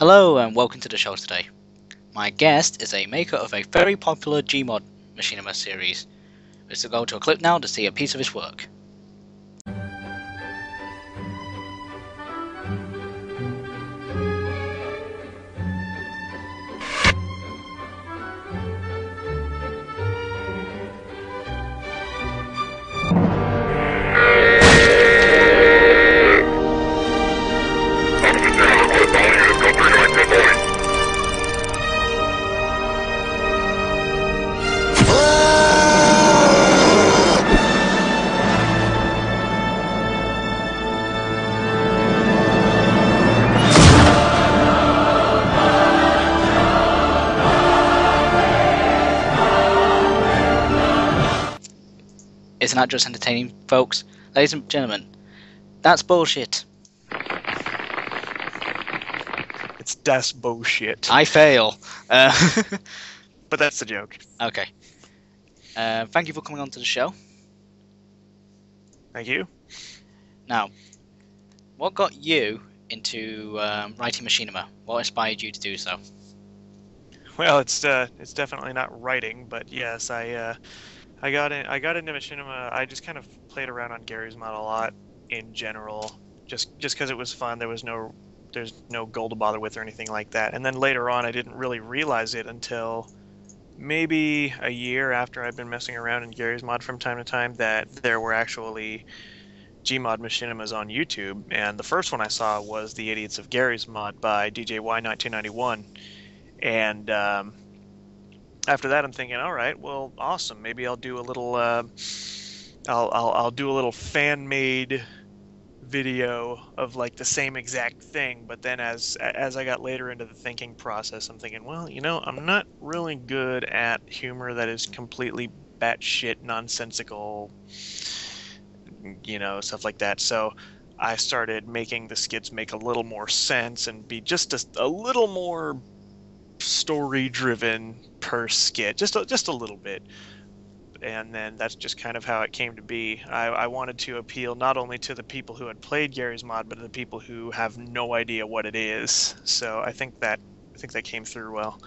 Hello and welcome to the show today. My guest is a maker of a very popular Gmod machinima series. Let's go to a clip now to see a piece of his work. Isn't that just entertaining, folks? Ladies and gentlemen, that's bullshit. It's DasBoSchitt. I fail. But that's the joke. Okay. Thank you for coming on to the show. Thank you. Now, what got you into writing machinima? What inspired you to do so? Well, it's definitely not writing, but yes, I got into machinima. I just kind of played around on Gary's Mod a lot in general, just because it was fun. There's no goal to bother with or anything like that. And then later on, I didn't really realize it until maybe a year after I'd been messing around in Gary's Mod from time to time that there were actually Gmod machinimas on YouTube. And the first one I saw was The Idiots of Gary's Mod by DJY1991. And after that, I'm thinking, all right, well, awesome. Maybe I'll do a little, I'll do a little fan-made video of like the same exact thing. But then as I got later into the thinking process, I'm thinking, well, you know, I'm not really good at humor that is completely batshit nonsensical, you know, stuff like that. So I started making the skits make a little more sense and be just a little more story-driven per skit, just a little bit. And then that's just kind of how it came to be. I wanted to appeal not only to the people who had played Gary's Mod, but to the people who have no idea what it is. So I think that came through well.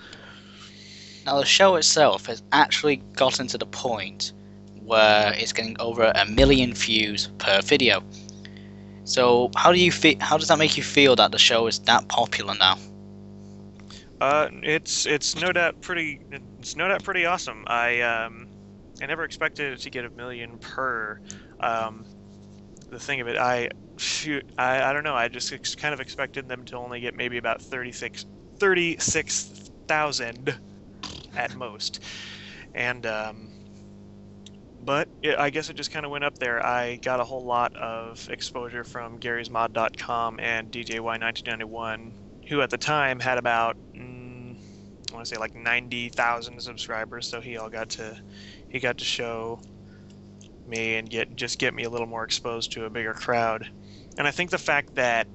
Now, the show itself has actually gotten to the point where it's getting over 1 million views per video. So how does that make you feel that the show is that popular now? It's no doubt pretty awesome. I never expected it to get 1 million per. The thing of it, I don't know. I just kind of expected them to only get maybe about 36,000 at most, and but I guess it just kind of went up there. I got a whole lot of exposure from Gary'sMod.com and DJY1991, who at the time had about I want to say like 90,000 subscribers. So he got to show me and get me a little more exposed to a bigger crowd. And I think the fact that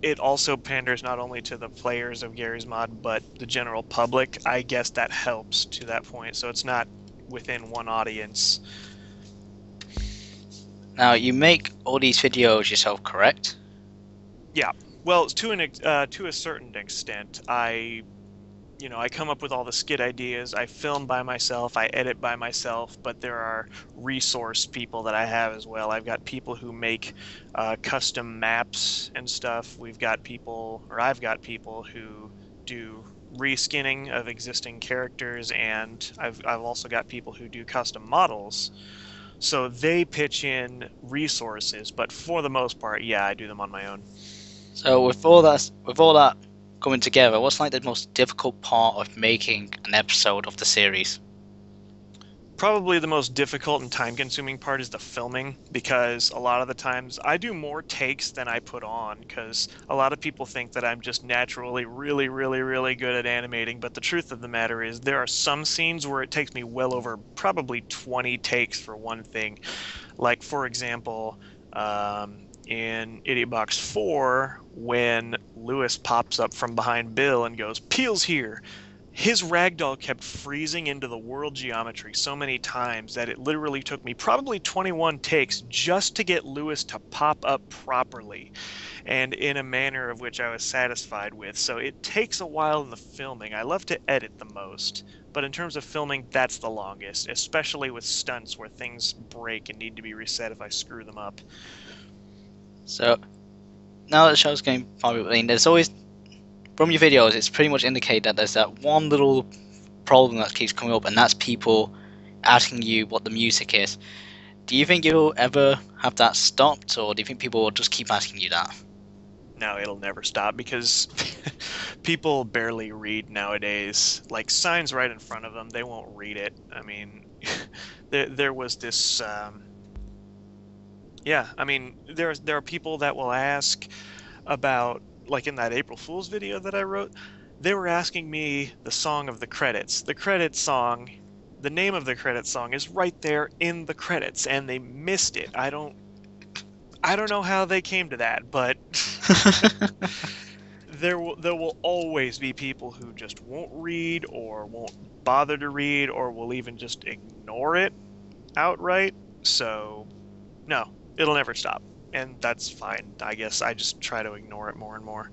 it also panders not only to the players of Gary's Mod but the general public, I guess that helps to that point. So it's not within one audience. Now, you make all these videos yourself, correct? Yeah. Well, to a certain extent, I come up with all the skit ideas, I film by myself, I edit by myself, but there are resource people that I have as well. I've got people who make custom maps and stuff. I've got people who do reskinning of existing characters, and I've also got people who do custom models. So they pitch in resources, but for the most part, yeah, I do them on my own. So with all that coming together, what's like the most difficult part of making an episode of the series? Probably the most difficult and time-consuming part is the filming, because a lot of the times I do more takes than I put on, because a lot of people think that I'm just naturally really, really, really good at animating, but the truth of the matter is there are some scenes where it takes me well over probably 20 takes for one thing. Like, for example, in Idiot Box 4, when Lewis pops up from behind Bill and goes, "Peel's here," his ragdoll kept freezing into the world geometry so many times that it literally took me probably 21 takes just to get Lewis to pop up properly and in a manner of which I was satisfied with. So it takes a while in the filming. I love to edit the most, but in terms of filming, that's the longest, especially with stunts where things break and need to be reset if I screw them up. So now that the show's going popular, I mean, there's always from your videos, it's pretty much indicated that there's that one little problem that keeps coming up, and that's people asking you what the music is. Do you think you'll ever have that stopped, or do you think people will just keep asking you that? No, it'll never stop because people barely read nowadays. Like signs right in front of them, they won't read it. I mean, there was this. Yeah, I mean, there are people that will ask about, like in that April Fool's video that I wrote, they were asking me the song of the credits. The credits song, the name of the credits song is right there in the credits, and they missed it. I don't know how they came to that, but there will always be people who just won't read or won't bother to read or will even just ignore it outright. So, no, it'll never stop. And that's fine. I guess I just try to ignore it more and more.